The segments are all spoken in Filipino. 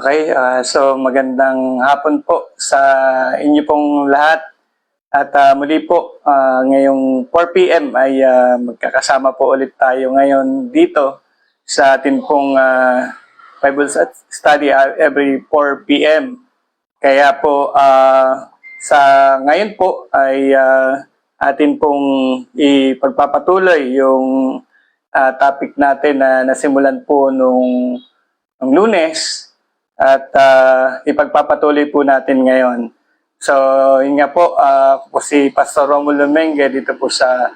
Okay, so magandang hapon po sa inyo pong lahat. At muli po, ngayong 4 p.m. ay magkakasama po ulit tayo ngayon dito sa atin pong Bible study every 4 p.m. Kaya po, sa ngayon po ay atin pong ipagpapatuloy yung topic natin na nasimulan po nung Lunes. At ipagpapatuloy po natin ngayon. So, yun nga po, ako po si Pastor Romulo Menge dito po sa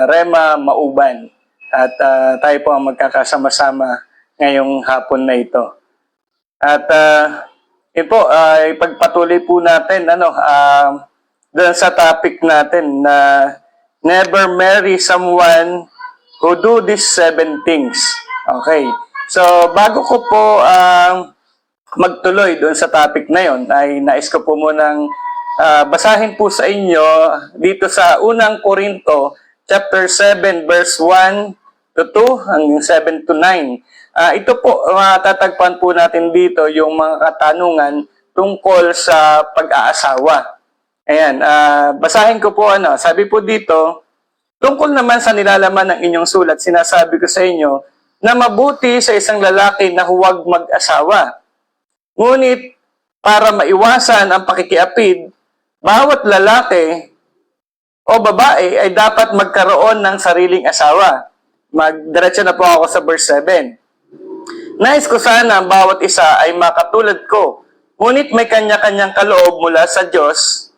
Rema Mauban. At tayo po ang magkakasama-sama ngayong hapon na ito. At yun po, ipagpatuloy po natin doon sa topic natin na never marry someone who do these 7 things. Okay. So, bago ko po magtuloy doon sa topic na yon, ay nais ko po munang basahin po sa inyo dito sa unang Korinto, chapter 7, verse 1 to 2, hanggang 7 to 9. Ito po, matatagpuan po natin dito yung mga katanungan tungkol sa pag-aasawa. Ayan, basahin ko po sabi po dito, tungkol naman sa nilalaman ng inyong sulat, sinasabi ko sa inyo, na mabuti sa isang lalaki na huwag mag-asawa. Ngunit, para maiwasan ang pakikiapid, bawat lalaki o babae ay dapat magkaroon ng sariling asawa. Magdiretso na po ako sa verse 7. Nais ko sana ang bawat isa ay makatulad ko, ngunit may kanya-kanyang kaloob mula sa Diyos,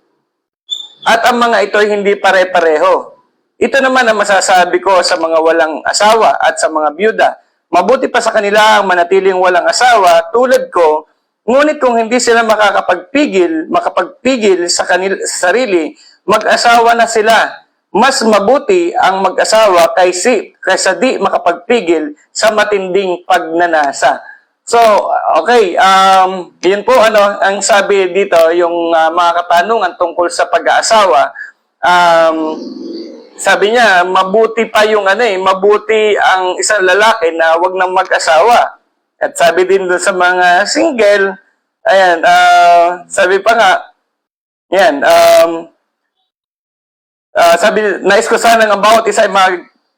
at ang mga ito ay hindi pare-pareho. Ito naman ang masasabi ko sa mga walang asawa at sa mga byuda. Mabuti pa sa kanila ang manatiling walang asawa tulad ko, ngunit kung hindi sila makapagpigil sa sarili, mag-asawa na sila. Mas mabuti ang mag-asawa kaysa di makapagpigil sa matinding pagnanasa. So, okay, yun po ang sabi dito, yung mga katanungan tungkol sa pag-aasawa. Sabi niya, mabuti pa yung mabuti ang isang lalaki na wag nang mag-asawa. At sabi din doon sa mga single, ayan, sabi pa nga, yan, sabi, nais ko sana ng bawat isa ay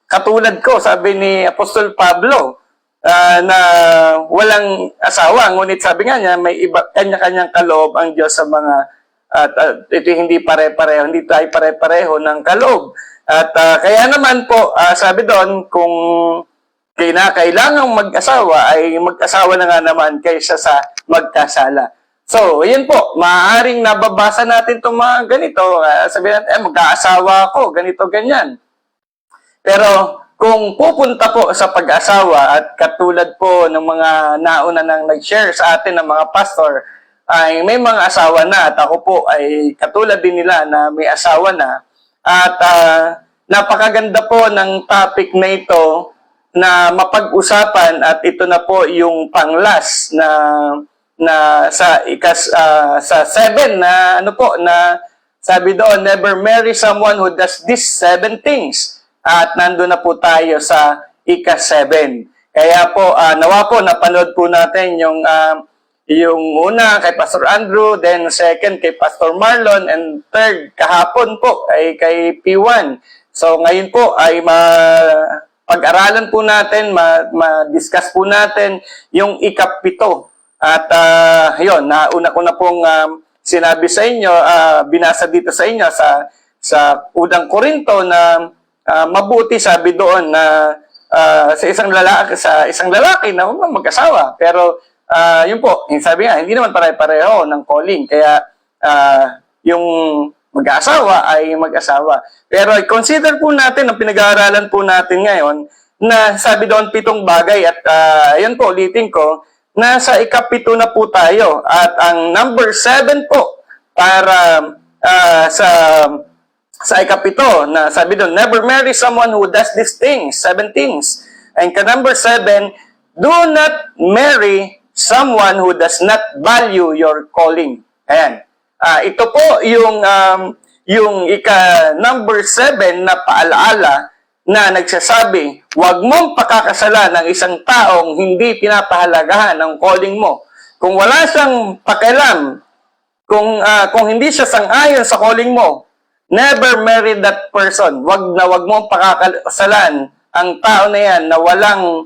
katulad ko, sabi ni Apostol Pablo, na walang asawa. Ngunit sabi nga niya, may iba, kanya-kanyang kaloob ang Diyos sa mga, at ito hindi pare-pareho, hindi tayo pare-pareho ng kaloob. At kaya naman po, sabi doon, kung kailangang mag-asawa, ay mag-asawa na nga naman kaysa sa magkasala. So, yun po, maaaring nababasa natin itong mga ganito. Sabi natin, mag-aasawa ako, ganito, ganyan. Pero, kung pupunta po sa pag-asawa, at katulad po ng mga nauna nang nag-share sa atin ng mga pastor, ay may mga asawa na, at ako po ay katulad din nila na may asawa na. At napakaganda po ng topic na ito na mapag-usapan, at ito na po yung panglas na sa 7 na na sabi doon, never marry someone who does these 7 things. At nandun na po tayo sa ika-7. Kaya po, nawa po napanood po natin yung una kay Pastor Andrew, then second kay Pastor Marlon, and third kahapon po ay kay P1. So ngayon po ay pag-aralan po natin, ma-discuss po natin yung ika-7. At yun, nauna ko na pong sinabi sa inyo, binasa dito sa inyo sa unang Korinto na mabuti, sabi doon na sa isang lalaki na huwag mag-asawa. Pero yun po, sabi nga, hindi naman pare-pareho ng calling. Kaya yung mag-asawa ay mag-asawa. Pero consider po natin, ang pinag-aaralan po natin ngayon, na sabi doon 7 bagay. At yun po, ulitin ko, nasa ika-7 na po tayo. At ang number 7 po, para sa ika-7, na sabi doon, never marry someone who does these things, 7 things. And number 7, do not marry someone who does not value your calling. Ayan. Ito po yung number 7 na paalaala na nagsasabi, huwag mong pakakasalan ng isang taong hindi pinapahalagahan ng calling mo. Kung wala siyang pakialam, kung hindi siya sang-ayon sa calling mo, never marry that person. Wag mo pakakasalan ang tao na yan na walang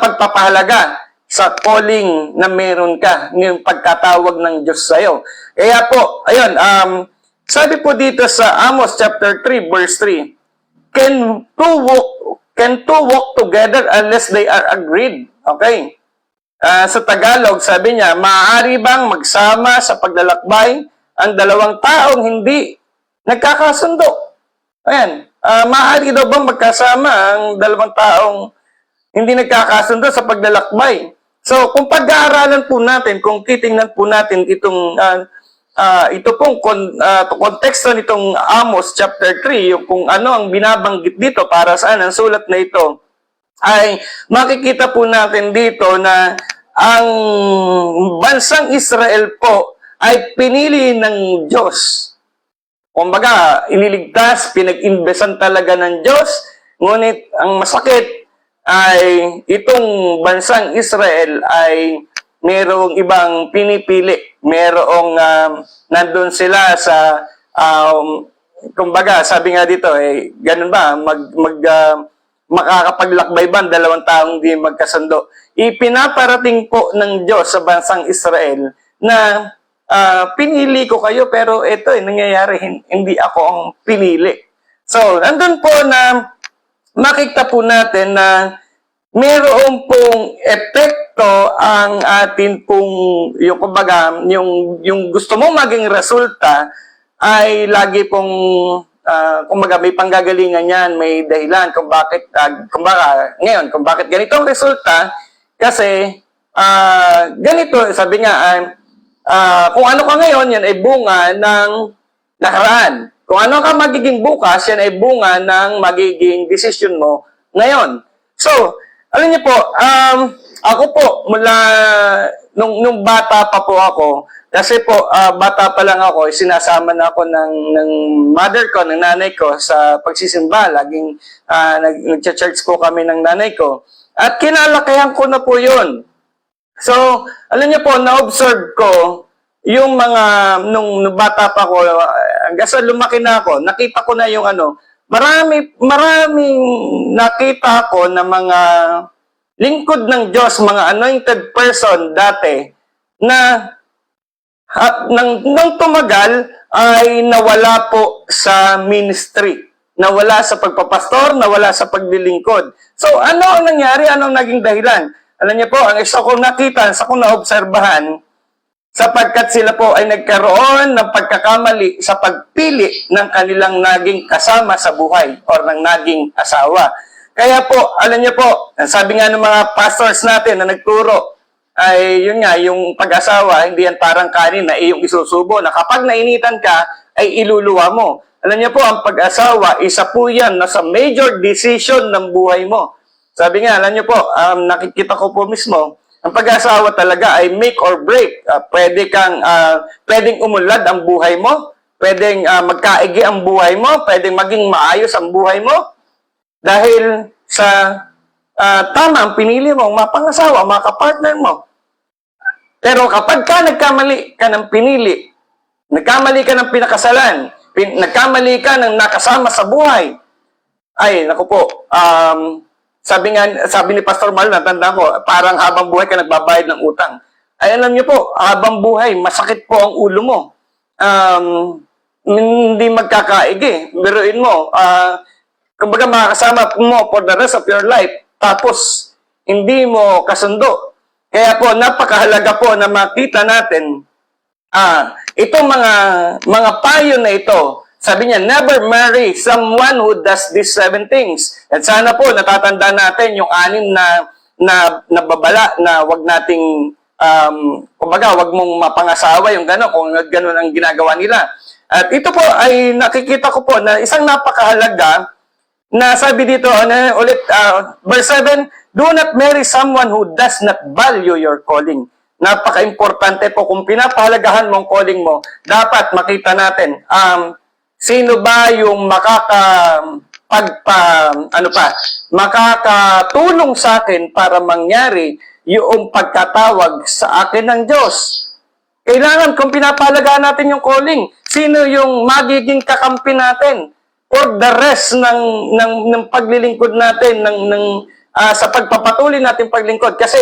pagpapahalaga sa calling na meron ka, yung pagkatawag ng Diyos sa'yo. Kaya po, ayun, sabi po dito sa Amos chapter 3, verse 3, can two walk together unless they are agreed? Okay. Sa Tagalog, sabi niya, maaari bang magsama sa paglalakbay ang dalawang taong hindi nagkakasundo? Ayan. Maaari daw bang magkasama ang dalawang taong hindi nagkakasundo sa paglalakbay? So, kung pag-aaralan po natin, kung titingnan po natin ito pong konteksto nitong Amos chapter 3, yung kung ano ang binabanggit dito para saan ang sulat na ito, ay makikita po natin dito na ang bansang Israel po ay pinili ng Diyos. Kumbaga, iniligtas, pinag-investan talaga ng Diyos, ngunit ang masakit ay itong bansang Israel ay merong ibang pinipili. Merong nandun sila sa kumbaga, sabi nga dito, ganun ba, makakapaglakbay ba ang dalawang taong di magkasundo? Ipinaparating po ng Diyos sa bansang Israel na pinili ko kayo, pero ito nangyayari, hindi ako ang pinili. So, nandun po na makita po natin na meron pong epekto ang atin pong, yung kumbaga, yung gusto mo maging resulta ay lagi pong, kumbaga, may panggagalingan yan, may dahilan kung bakit, kumbaga, ngayon, kung bakit ganito ang resulta, kasi, ganito, sabi nga, kung ano ka ngayon, yan ay bunga ng nakaraan. Kung ano ka magiging bukas, yan ay bunga ng magiging decision mo ngayon. So, alam niyo po, ako po, mula nung bata pa po ako, kasi po, bata pa lang ako, sinasama na ako ng mother ko, ng nanay ko sa pagsisimba. Laging nag-church po kami ng nanay ko. At kinalakihan ko na po yun. So, alam niyo po, na-observe ko yung mga, nung bata pa ko, hanggang sa lumaki na ako, nakita ko na yung maraming nakita ko na mga lingkod ng Diyos, mga anointed person dati, na nang tumagal ay nawala po sa ministry. Nawala sa pagpapastor, nawala sa paglilingkod. So, ano ang nangyari? Anong naging dahilan? Alam niyo po, ang isa kong nakita, isa kong naobserbahan, sapagkat sila po ay nagkaroon ng pagkakamali sa pagpili ng kanilang naging kasama sa buhay or ng naging asawa. Kaya po, alam niyo po, sabi nga ng mga pastors natin na nagturo, ay yun nga, yung pag-asawa, hindi yan parang kanin na iyong isusubo, na kapag nainitan ka, ay iluluwa mo. Alam niyo po, ang pag-asawa, isa po yan na sa major decision ng buhay mo. Sabi nga, alam niyo po, nakikita ko po mismo, ang pag-asawa talaga ay make or break. Pwedeng umunlad ang buhay mo, pwedeng magkaigi ang buhay mo, pwedeng maging maayos ang buhay mo, dahil sa tama ang pinili mo, mapangasawa, makapartner mo. Pero kapag ka nagkamali ka ng pinili, nagkamali ka ng pinakasalan, nagkamali ka ng nakasama sa buhay, ay, naku po, sabi ni Pastor Marlon, natanda ko, parang habang buhay ka nagbabayad ng utang. Ay, alam niyo po, habang buhay, masakit po ang ulo mo. Hindi magkakaigi. Biruin mo, kumbaga makakasama mo for the rest of your life, tapos hindi mo kasundo. Kaya po, napakahalaga po na makita natin, itong mga payo na ito. Sabi niya, never marry someone who does these 7 things. At sana po, natatanda natin yung 6 na babala na wag nating, kumbaga, wag mong mapangasawa yung gano'n, kung gano'n ang ginagawa nila. At ito po ay nakikita ko po na isang napakahalaga na sabi dito, ulit, verse 7, do not marry someone who does not value your calling. Napaka-importante po, kung pinapahalagahan mong calling mo, dapat makita natin, sino ba yung makakatulong sa akin para mangyari yung pagkatawag sa akin ng Diyos. Kailangan kung pinapalagaan natin yung calling, sino yung magiging kakampi natin for the rest ng paglilingkod natin, sa pagpapatuloy natin paglingkod. Kasi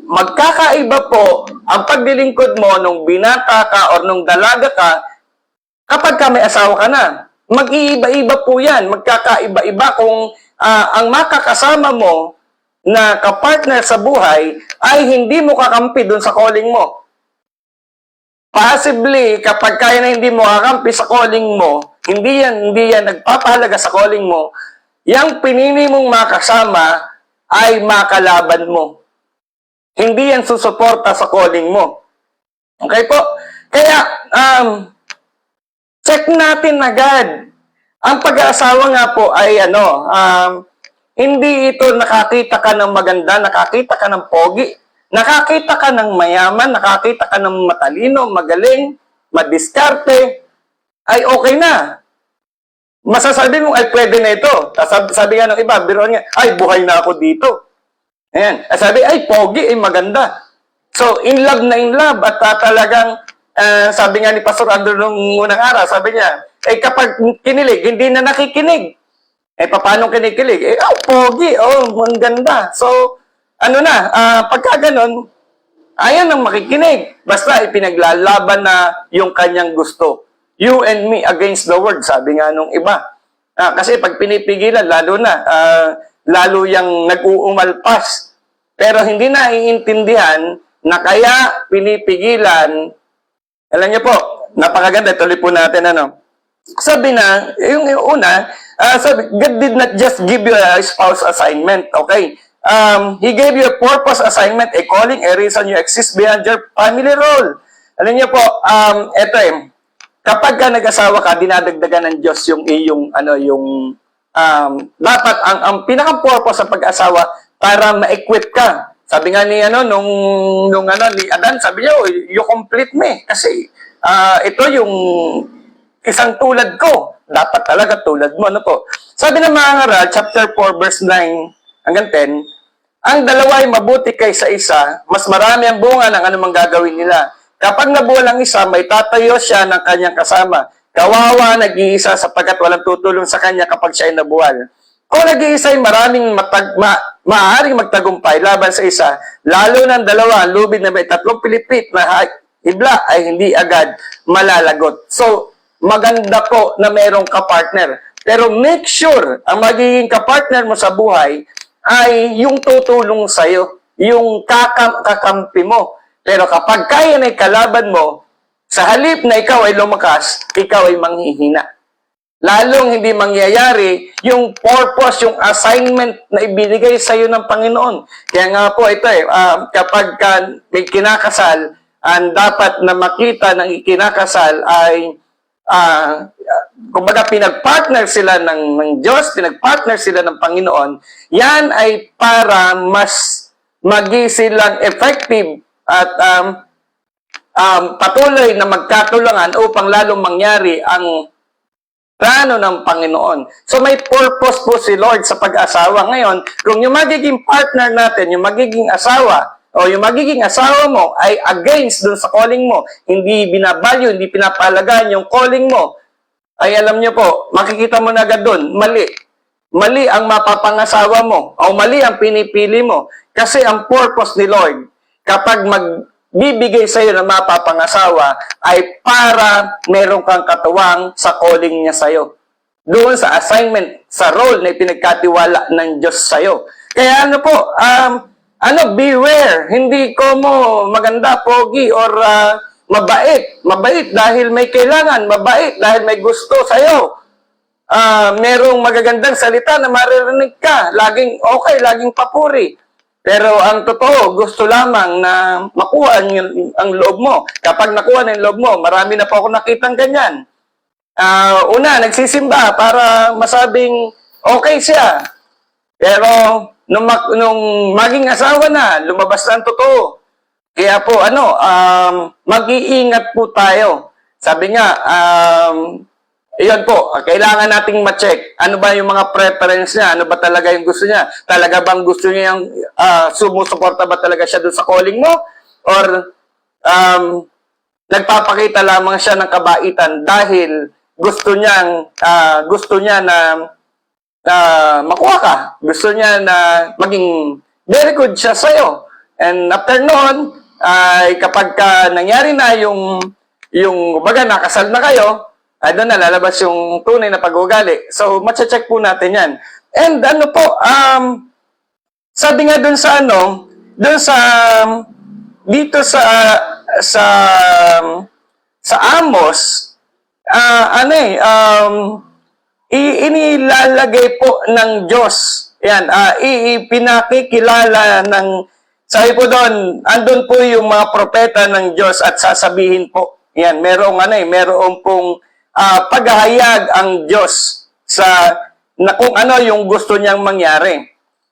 magkakaiba po ang paglilingkod mo nung binata ka or nung dalaga ka kapag ka may asawa ka na. Mag-iiba-iba po yan. Magkakaiba-iba kung ang makakasama mo na kapartner sa buhay ay hindi mo kakampi dun sa calling mo. Possibly, kapag kaya na hindi mo kakampi sa calling mo, hindi yan nagpapahalaga sa calling mo, yung pinili mong makasama ay makalaban mo. Hindi yan susuporta sa calling mo. Okay po? Kaya, check natin agad. Ang pag-aasawa nga po ay hindi ito nakakita ka ng maganda, nakakita ka ng pogi, nakakita ka ng mayaman, nakakita ka ng matalino, magaling, madiskarte, ay okay na. Masasabi mo, ay pwede na ito. Sabi nga ng iba, biruan nga, ay buhay na ako dito. Ayan. Sabi, ay pogi, ay maganda. So, in love na in love. At talagang, sabi nga ni Pastor Andrew nung unang araw, sabi niya, kapag kinilig, hindi na nakikinig. Paano kinikilig? Pogi, ang ganda. So, pagka ganun, ayaw nang makikinig. Basta ipinaglalaban na yung kanyang gusto. You and me against the world, sabi nga nung iba. Kasi pag pinipigilan, lalo yung nag-uumalpas. Pero hindi na iintindihan na kaya pinipigilan. Alam niyo po, napakaganda. Tuloy po natin, Sabi na, yung una, sabi, God did not just give you a spouse assignment, okay? He gave you a purpose assignment, a calling, a reason you exist beyond your family role. Alam niyo po, kapag ka nag-asawa ka, dinadagdagan ng Diyos yung iyong, dapat ang pinaka-purpose sa pag-asawa para ma-equip ka. Sabi nga ni, ni Adan, sabi niya, you complete me. Kasi, ito yung isang tulad ko. Dapat talaga tulad mo. Po? Sabi ng mga ngaral, chapter 4, verse 9 hanggang 10, ang dalawa ay mabuti kaysa isa, mas marami ang bunga ng anumang gagawin nila. Kapag nabuwal ang isa, may tatayo siya ng kanyang kasama. Kawawa, nag-iisa sapagkat walang tutulong sa kanya kapag siya ay nabuwal. Kung nag-iisa ay maraming maaaring magtagumpay laban sa isa, lalo ng dalawa, lubid na may 3 pilipit na hibla ay hindi agad malalagot. So, maganda po na mayroong kapartner. Pero make sure ang magiging kapartner mo sa buhay ay yung tutulong sa'yo, yung kakampi mo. Pero kapag kaya na kalaban mo, sa halip na ikaw ay lumakas, ikaw ay manghihina. Lalong hindi mangyayari yung purpose, yung assignment na ibinigay sa'yo ng Panginoon. Kaya nga po ito kapag may kinakasal, ang dapat na makita ng ikinakasal ay kumbaga pinag-partner sila ng Diyos, pinag-partner sila ng Panginoon, yan ay para mas magi silang effective at patuloy na magkatulungan upang lalong mangyari ang plano ng Panginoon. So may purpose po si Lord sa pag-asawa. Ngayon, kung yung magiging partner natin, yung magiging asawa, o yung magiging asawa mo ay against dun sa calling mo, hindi binabalyo, hindi pinapalagaan yung calling mo, ay alam niyo po, makikita mo na agad dun, mali. Mali ang mapapangasawa mo, o mali ang pinipili mo. Kasi ang purpose ni Lord, kapag magbibigay sa'yo ng mapapangasawa, ay para meron kang katuwang sa calling niya sa'yo. Doon sa assignment, sa role na ipinagkatiwala ng Diyos sa'yo. Kaya beware, hindi ko mo maganda, pogi, or mabait. Mabait dahil may kailangan, mabait dahil may gusto sa'yo. Merong magagandang salita na maririnig ka, laging okay, laging papuri. Pero ang totoo, gusto lamang na makuha ang loob mo. Kapag nakuha na yung loob mo, marami na po ako nakitang ganyan. Una, nagsisimba para masabing okay siya. Pero nung maging asawa na, lumabas na ang totoo. Kaya po, mag-iingat po tayo. Sabi nga, Iyon po, kailangan nating ma-check. Ano ba yung mga preference niya? Ano ba talaga yung gusto niya? Talaga bang gusto niya yung sumusuporta ba talaga siya doon sa calling mo? Or nagpapakita lamang siya ng kabaitan dahil gusto niya na makuha ka. Gusto niya na maging very good siya sa'yo. And after noon, ay kapag nangyari na yung baga nakasal na kayo, ay doon na lalabas yung tunay na pag-uugali. So, matcha-check po natin yan. And ano po, sabi nga doon sa dito sa Amos, inilalagay po ng Diyos. Yan, ipinakikilala ng, sabi po doon, andun po yung mga propeta ng Diyos at sasabihin po, yan, merong pong paghahayag ang Diyos na kung ano yung gusto niyang mangyari.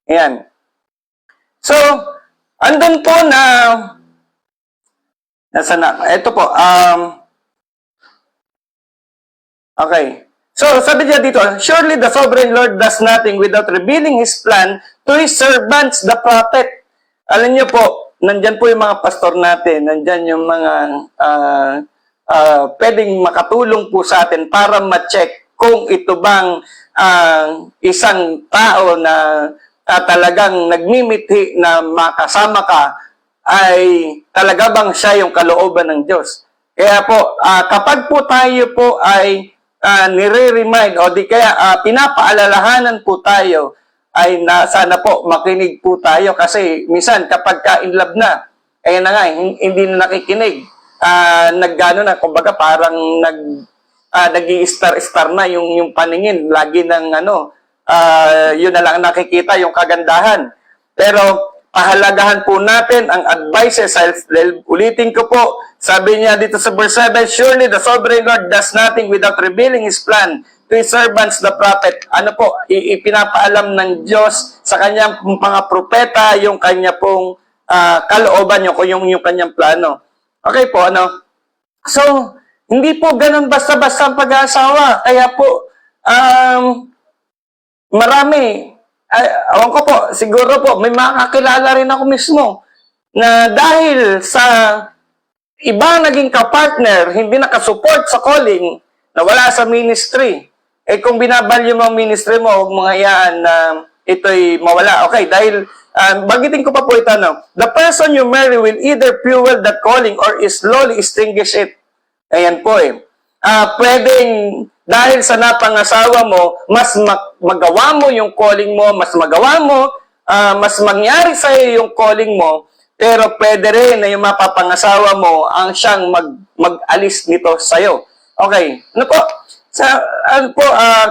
Yan. So, andun po nasa na, ito po, okay. So, sabi niya dito, surely the sovereign Lord does nothing without revealing His plan to His servants, the prophet. Alam niyo po, nandyan po yung mga pastor natin, nandyan yung mga pwedeng makatulong po sa atin para ma-check kung ito bang isang tao na talagang nagmimithi na makasama ka ay talaga bang siya yung kalooban ng Diyos. Kaya po, kapag po tayo po ay nire-remind o di kaya pinapaalalahanan po tayo ay sana po makinig po tayo kasi minsan kapag ka-in love na, na nga, hindi na nakikinig. Naggano na, kumbaga parang nag-i-star na yung paningin. Lagi ng yun na lang nakikita, yung kagandahan. Pero pahalagahan po natin ang advices. Ulitin ko po, sabi niya dito sa verse 7, surely the sovereign Lord does nothing without revealing His plan to His servants, the prophet. Ano po, ipinapaalam ng Diyos sa kanyang mga propeta yung kanya pong kalooban, yung kanyang plano. Okay po, So, hindi po ganun basta-basta ang pag-aasawa. Kaya po, marami, awan ko po, siguro po, may makakilala rin ako mismo na dahil sa iba naging kapartner, hindi nakasupport sa calling, na wala sa ministry. Kung binabalyo mo ang ministry mo, huwag mong hayaan na ito'y mawala. Okay, dahil bagitin ko pa po ito, the person you marry will either fuel that calling or slowly extinguish it. Ayan po pwedeng dahil sa napangasawa mo, mas magawa mo yung calling mo, mas magawa mo, mas mangyari sa iyo yung calling mo, pero pwede rin na yung mapapangasawa mo ang siyang mag-alis nito sa iyo. Okay, ano po?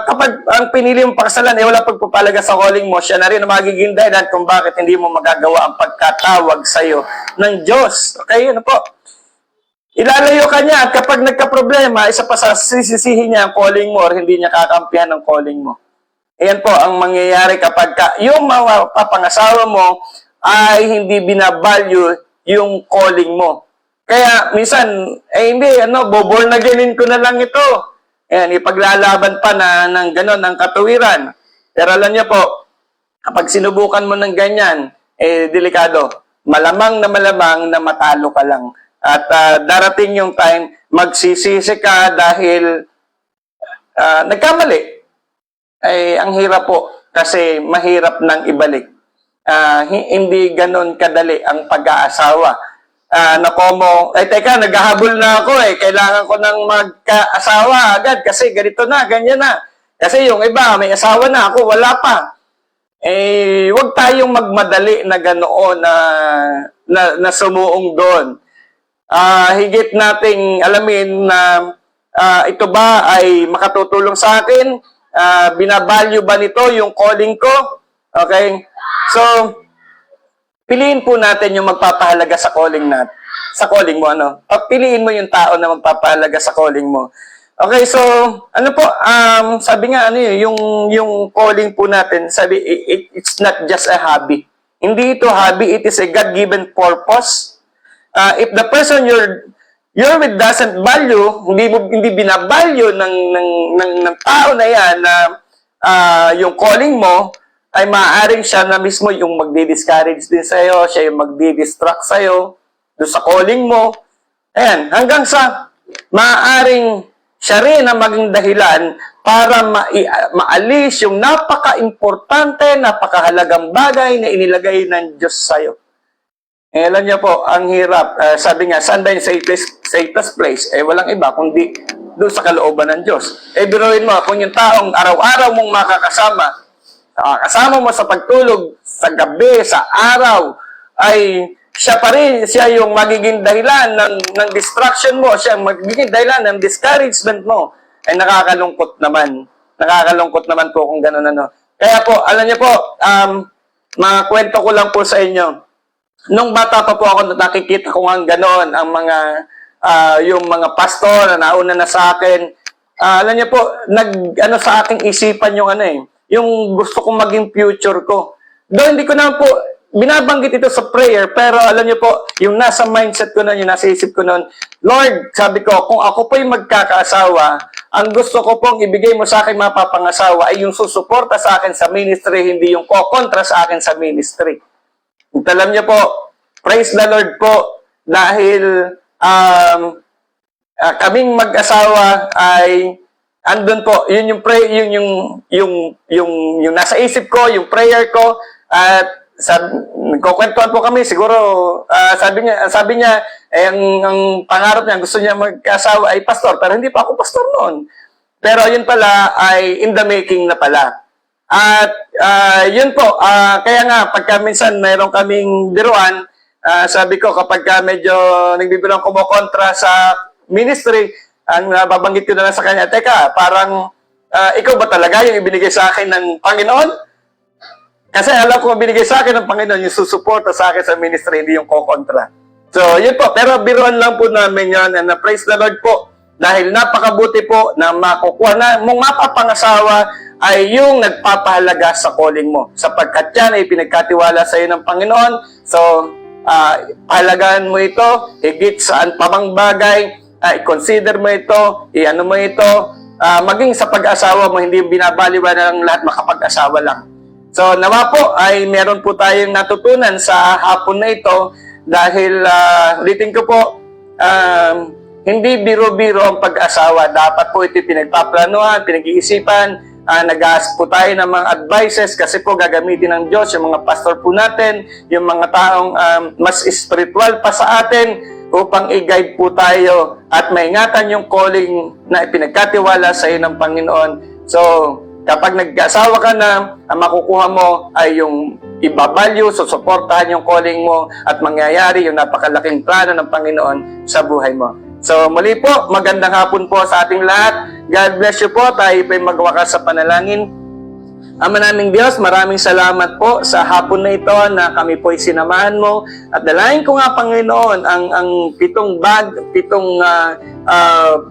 Kapag ang pinili mong pakasalan ay wala pagpapalaga sa calling mo, siya na rin ang magiging dahilan kung bakit hindi mo magagawa ang pagkatawag sa iyo ng Diyos. Okay, ano po? Ilalayo ka niya at kapag nagka-problema, isa pa sa sisisihin niya ang calling mo or hindi niya kakampihan ang calling mo. Ayan po ang mangyayari kapag yung mga papangasawa mo ay hindi binavalue yung calling mo. Kaya minsan, hindi, boborn na ganin ko na lang ito. Ayan, ipaglalaban pa ng gano'n, ng katuwiran. Pero alam niyo po, kapag sinubukan mo ng ganyan, delikado. Malamang na matalo ka lang. At darating yung time, magsisisi ka dahil nagkamali. Ang hirap po kasi mahirap nang ibalik. Hindi ganon kadali ang pag-aasawa. Teka, naghahabol na ako kailangan ko nang magka-asawa agad kasi ganito na, ganyan na. Kasi yung iba, may asawa na, ako wala pa. Huwag tayong magmadali na ganoon na sumuong doon. Higit nating alamin na ito ba ay makatutulong sa akin? Binavalue ba nito yung calling ko? Okay? So, piliin po natin yung magpapahalaga sa calling sa calling mo, Piliin mo yung tao na magpapahalaga sa calling mo. Okay, so, po, sabi nga, yung calling po natin, sabi, it's not just a hobby. Hindi ito hobby, it is a God-given purpose. If the person your will doesn't value, hindi binavalue ng tao na yan na yung calling mo, ay maaaring siya na mismo yung magdi-discourage din sa'yo, siya yung magdi-distract sa'yo doon sa calling mo. Ayan, hanggang sa maaaring siya rin ang maging dahilan para maalis yung napaka-importante, napakahalagang bagay na inilagay ng Diyos sa'yo. Eh, alam niyo po, ang hirap. Sabi nga, saan ba yung safest place? Eh, walang iba, kundi doon sa kalooban ng Diyos. Eh, biruin mo, kung yung taong araw-araw mong makakasama, kasama mo sa pagtulog, sa gabi, sa araw, ay siya pa rin, siya yung magiging dahilan ng distraction mo, siya yung magiging dahilan ng discouragement mo, ay nakakalungkot naman. Nakakalungkot naman po kung gano'n ano. Kaya po, alam niyo po, mga kwento ko lang po sa inyo. Nung bata pa po ako, nakikita ko nga gano'n ang mga, yung mga pastor na nauna na sa akin. Alam niyo po, ano sa aking isipan yung yung gusto kong maging future ko. Doon hindi ko na po binabanggit ito sa prayer, pero alam niyo po, yung nasa mindset ko noon, yung nasa isip ko noon, Lord, sabi ko, kung ako po yung magkakaasawa, ang gusto ko pong ibigay mo sa akin mapapangasawa ay yung susuporta sa akin sa ministry, hindi yung kokontra sa akin sa ministry. At alam niyo po, praise the Lord po, dahil kaming mag-asawa ay andun po, yun yung nasa isip ko, yung prayer ko, at nagkukwentuhan po kami, siguro, sabi niya, ang pangarap niya, gusto niya magkasawa ay pastor, pero hindi pa ako pastor noon. Pero yun pala ay in the making na pala. At yun po, kaya nga, pagka minsan mayroon kaming biruan, sabi ko, kapag medyo nagbibilang kumukontra sa ministry, ang babanggit ko na lang sa kanya, teka, parang ikaw ba talaga yung ibinigay sa akin ng Panginoon? Kasi alam ko binigay sa akin ng Panginoon yung susuporta sa akin sa ministry, hindi yung kokontra. So, yun po. Pero biruan lang po namin yan. And praise the Lord po. Dahil napakabuti po na makukuha na mong mapapangasawa ay yung nagpapahalaga sa calling mo. Sapagkat yan ay pinagkatiwala sa iyo ng Panginoon. So, pahalagaan mo ito, higit saan pa mang bagay, i-consider mo ito, i-ano mo ito, maging sa pag-asawa mo, hindi binabaliwan na lang lahat makapag-asawa lang. So, nawa po ay meron po tayong natutunan sa hapon na ito dahil ulitin ko po, hindi biro-biro ang pag-asawa. Dapat po ito pinagpaplanuhan, pinag-iisipan, nag-ask po tayo ng mga advices kasi po gagamitin ng Diyos yung mga pastor po natin, yung mga taong mas spiritual pa sa atin upang i-guide po tayo at maingatan yung calling na ipinagkatiwala sa iyo ng Panginoon. So, kapag nag-asawa ka na, ang makukuha mo ay yung ibabalyo, susuportahan yung calling mo at mangyayari yung napakalaking plano ng Panginoon sa buhay mo. So muli po, magandang hapon po sa ating lahat. God bless you po. Tayo po ay magwakas sa panalangin. Ama naming Diyos, maraming salamat po sa hapon na ito na kami po ay sinamahan mo. At dalayan ko nga, Panginoon, ang pitong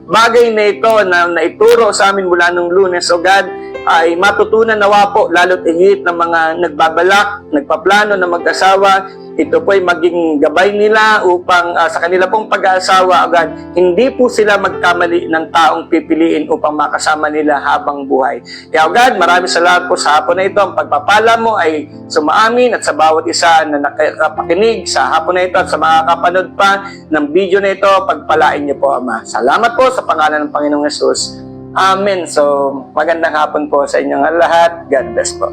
bagay na ito na naituro sa amin mula nung Lunes. O God, ay matutunan nawa po, lalo't higit ng mga nagbabalak, nagpaplano na mag-asawa. Ito po ay maging gabay nila upang sa kanila pong pag-aasawa agad, hindi po sila magkamali ng taong pipiliin upang makasama nila habang buhay. Kaya agad, maraming salamat po sa hapon na ito. Ang pagpapala mo ay sumaamin at sa bawat isa na nakapakinig sa hapon na ito at sa mga kapanood pa ng video na ito, pagpalain niyo po, Ama. Salamat po sa pangalan ng Panginoong Yesus. Amen. So, magandang hapon po sa inyong lahat. God bless po.